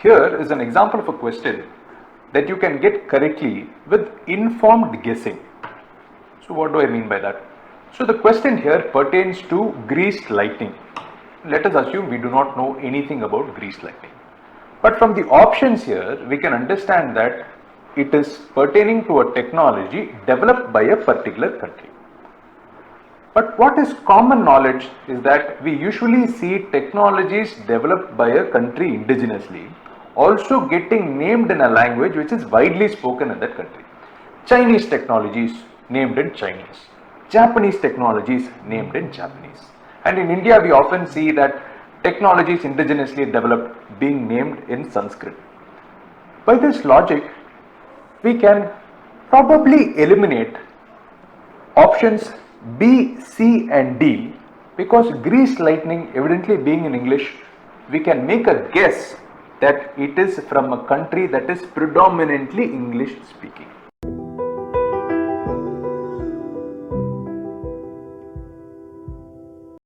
here is an example of a question that you can get correctly with informed guessing. So what do I mean by that? So the question here pertains to greased lightning. Let us assume we do not know anything about greased lightning. But from the options here, we can understand that it is pertaining to a technology developed by a particular country. But what is common knowledge is that we usually see technologies developed by a country indigenously also getting named in a language which is widely spoken in that country. Chinese technologies named in Chinese, Japanese technologies named in Japanese. And in India, we often see that technologies indigenously developed being named in Sanskrit. By this logic, we can probably eliminate options B, C and D because greased lightning evidently being in English, we can make a guess that it is from a country that is predominantly English speaking.